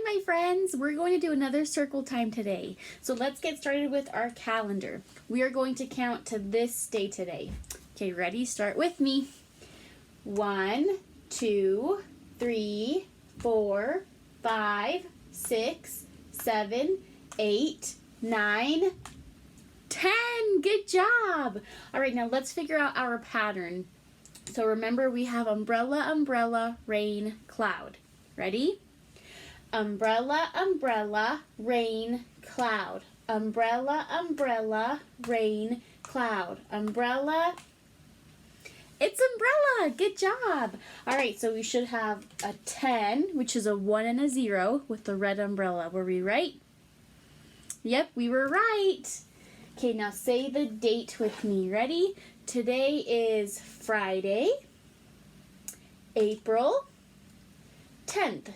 my friends. We're going to do another circle time today. So let's get started with our calendar. We are going to count to this day today. Okay, ready? Start with me. 1, 2, 3, 4, 5, 6, 7, 8, 9, 10. Good job. All right, now let's figure out our pattern. So remember, we have umbrella, umbrella, rain, cloud. Ready? Umbrella, umbrella, rain, cloud. Umbrella, umbrella, rain, cloud. Umbrella. It's umbrella. Good job. All right, so we should have a 10, which is a 1 and a 0 with the red umbrella. Were we right? Yep, we were right. Okay, now say the date with me. Ready? Today is Friday, April 10th.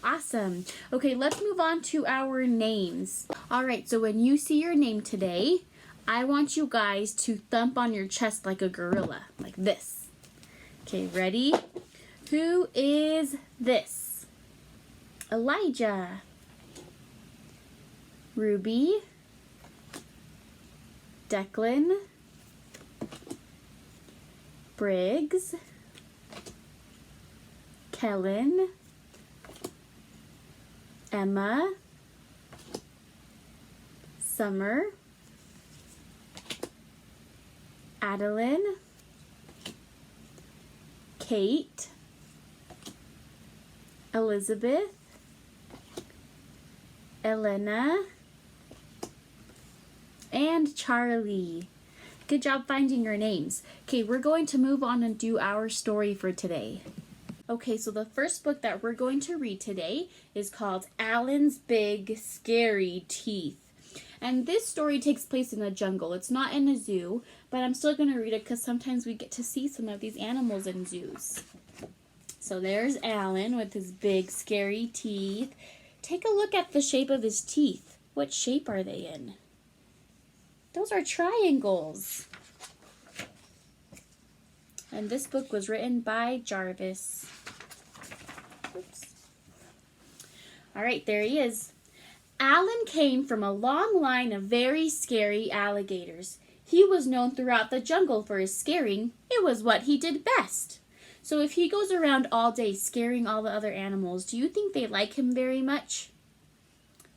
Awesome. Okay, let's move on to our names. All right, so when you see your name today, I want you guys to thump on your chest like a gorilla, like this. Okay, ready? Who is this? Elijah. Ruby. Declan. Briggs. Kellen. Emma, Summer, Adeline, Kate, Elizabeth, Elena, and Charlie. Good job finding your names. Okay, we're going to move on and do our story for today. Okay, so the first book that we're going to read today is called Alan's Big Scary Teeth. And this story takes place in a jungle. It's not in a zoo, but I'm still going to read it because sometimes we get to see some of these animals in zoos. So there's Alan with his big scary teeth. Take a look at the shape of his teeth. What shape are they in? Those are triangles. And this book was written by Jarvis. Oops. All right, there he is. Alan came from a long line of very scary alligators. He was known throughout the jungle for his scaring. It was what he did best. So if he goes around all day scaring all the other animals, do you think they like him very much?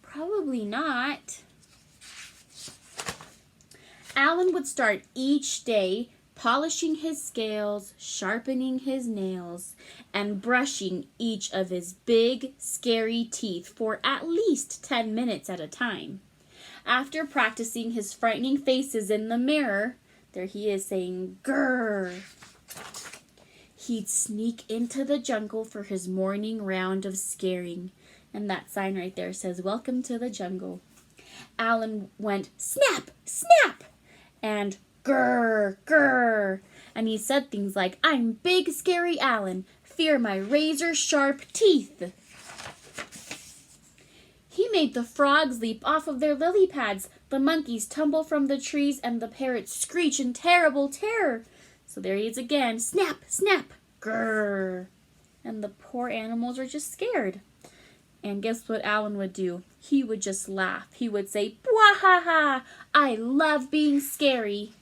Probably not. Alan would start each day polishing his scales, sharpening his nails, and brushing each of his big, scary teeth for at least 10 minutes at a time. After practicing his frightening faces in the mirror, there he is saying, "Grrr," he'd sneak into the jungle for his morning round of scaring. And that sign right there says, "Welcome to the jungle." Alan went, "Snap, snap," and "Grrr, grrr," and he said things like, "I'm Big Scary Alan. Fear my razor-sharp teeth." He made the frogs leap off of their lily pads, the monkeys tumble from the trees, and the parrots screech in terrible terror. So there he is again, snap, snap, grrr. And the poor animals are just scared. And guess what Alan would do? He would just laugh. He would say, "Bwahaha! I love being scary."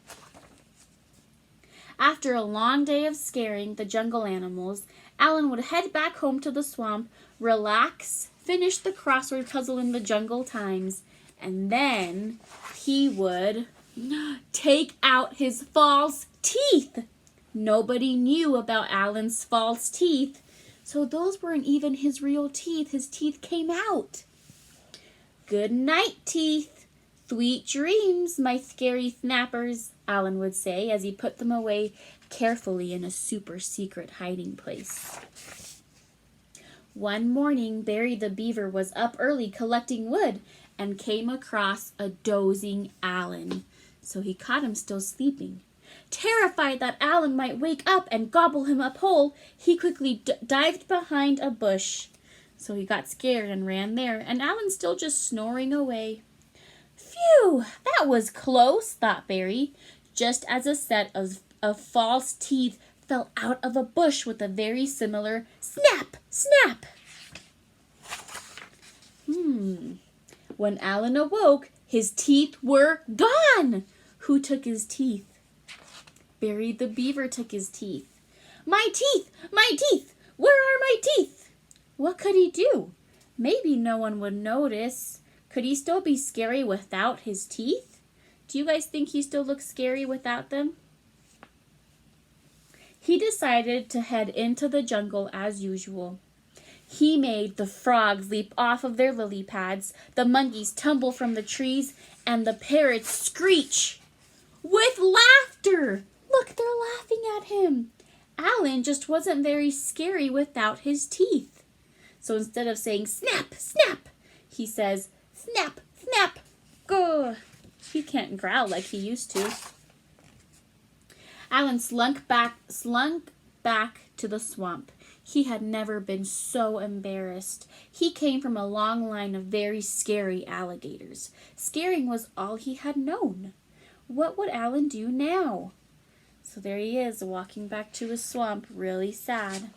After a long day of scaring the jungle animals, Alan would head back home to the swamp, relax, finish the crossword puzzle in the jungle times, and then he would take out his false teeth. Nobody knew about Alan's false teeth, so those weren't even his real teeth. His teeth came out. "Good night, teeth. Sweet dreams, my scary snappers," Alan would say as he put them away carefully in a super secret hiding place. One morning, Barry the Beaver was up early collecting wood and came across a dozing Alan. So he caught him still sleeping. Terrified that Alan might wake up and gobble him up whole, he quickly dived behind a bush. So he got scared and ran there, and Alan's still just snoring away. Phew, that was close, thought Barry, just as a set of false teeth fell out of a bush with a very similar snap, snap. When Alan awoke, his teeth were gone. Who took his teeth? Barry the beaver took his teeth. My teeth! My teeth! Where are my teeth? What could he do? Maybe no one would notice. Could he still be scary without his teeth? Do you guys think he still looks scary without them? He decided to head into the jungle as usual. He made the frogs leap off of their lily pads, the monkeys tumble from the trees, and the parrots screech with laughter. Look, they're laughing at him. Alan just wasn't very scary without his teeth. So instead of saying snap, snap, he says snap, snap, go. He can't growl like he used to. Alan slunk back to the swamp. He had never been so embarrassed. He came from a long line of very scary alligators. Scaring was all he had known. What would Alan do now? So there he is, walking back to his swamp, really sad.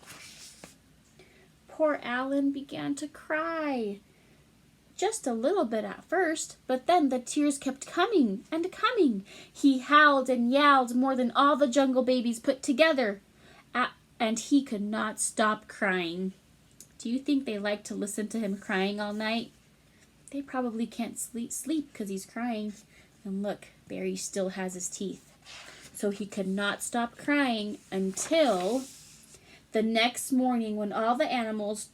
Poor Alan began to cry. Just a little bit at first, but then the tears kept coming and coming. He howled and yowled more than all the jungle babies put together. And he could not stop crying. Do you think they like to listen to him crying all night? They probably can't sleep because he's crying. And look, Barry still has his teeth. So he could not stop crying until the next morning when all the animals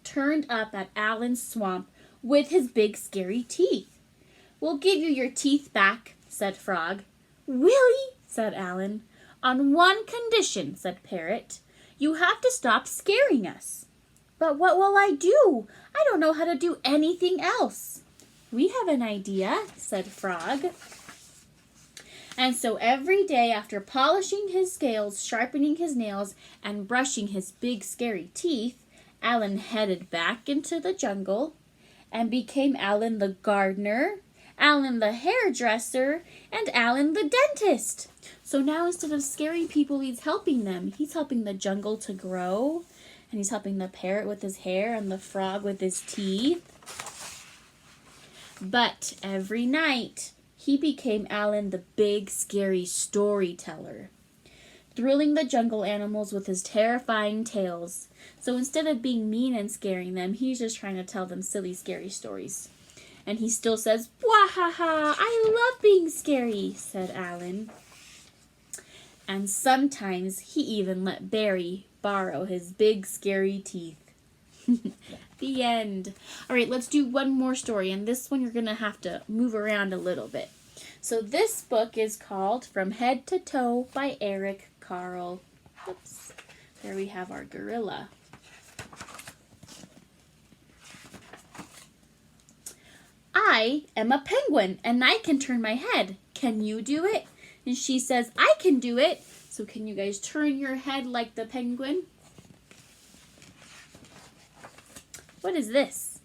turned up at Alan's swamp with his big scary teeth. We'll give you your teeth back, said Frog. Really? Said Alan. On one condition, said Parrot. You have to stop scaring us. But what will I do? I don't know how to do anything else. We have an idea, said Frog. And so every day after polishing his scales, sharpening his nails, and brushing his big scary teeth, Alan headed back into the jungle and became Alan the gardener, Alan the hairdresser, and Alan the dentist. So now instead of scaring people, he's helping them. He's helping the jungle to grow, and he's helping the parrot with his hair and the frog with his teeth. But every night, he became Alan the big, scary storyteller, thrilling the jungle animals with his terrifying tales. So instead of being mean and scaring them, he's just trying to tell them silly, scary stories. And he still says, "Wahaha, I love being scary," said Alan. And sometimes he even let Barry borrow his big, scary teeth. The end. All right, let's do one more story. And this one you're going to have to move around a little bit. So this book is called From Head to Toe by Eric Carle. Oops. There we have our gorilla. I am a penguin and I can turn my head. Can you do it? And she says, I can do it. So can you guys turn your head like the penguin? What is this?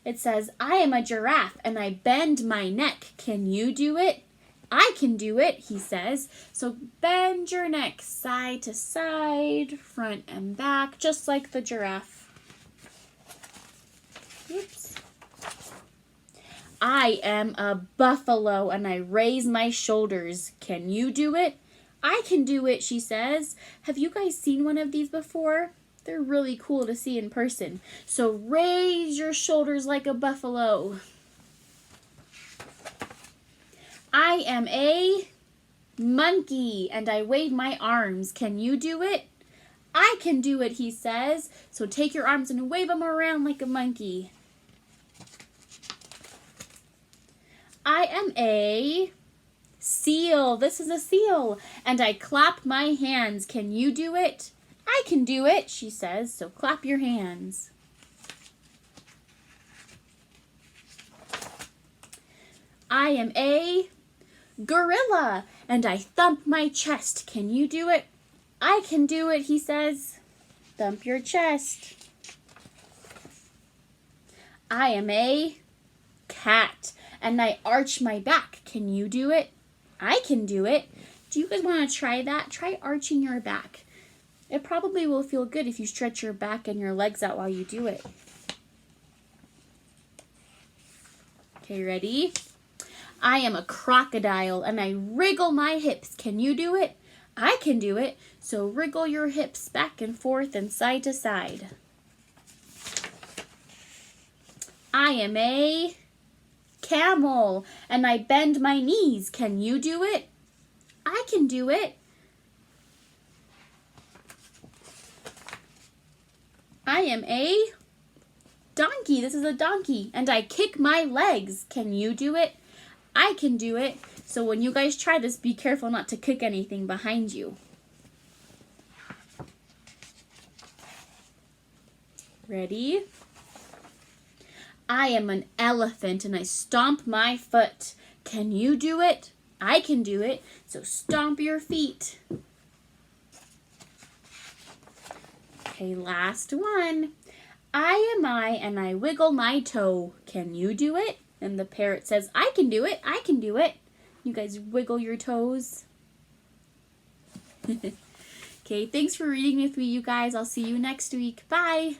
It says, I am a giraffe and I bend my neck. Can you do it? I can do it, he says. So bend your neck side to side, front and back, just like the giraffe. Oops. I am a buffalo and I raise my shoulders. Can you do it? I can do it, she says. Have you guys seen one of these before? They're really cool to see in person. So raise your shoulders like a buffalo. I am a monkey and I wave my arms. Can you do it? I can do it, he says. So take your arms and wave them around like a monkey. I am a seal. This is a seal. And I clap my hands. Can you do it? I can do it, she says. So clap your hands. I am a gorilla. And I thump my chest. Can you do it? I can do it, he says. Thump your chest. I am a cat. And I arch my back. Can you do it? I can do it. Do you guys want to try that? Try arching your back. It probably will feel good if you stretch your back and your legs out while you do it. Okay, ready? I am a crocodile and I wriggle my hips. Can you do it? I can do it. So wriggle your hips back and forth and side to side. I am a camel and I bend my knees. Can you do it? I can do it. I am a donkey. This is a donkey. And I kick my legs. Can you do it? I can do it. So when you guys try this, be careful not to kick anything behind you. Ready? I am an elephant and I stomp my foot. Can you do it? I can do it. So stomp your feet. Okay, last one. I am I and I wiggle my toe. Can you do it? And the parrot says, I can do it. I can do it. You guys wiggle your toes. Okay, thanks for reading with me, you guys. I'll see you next week. Bye.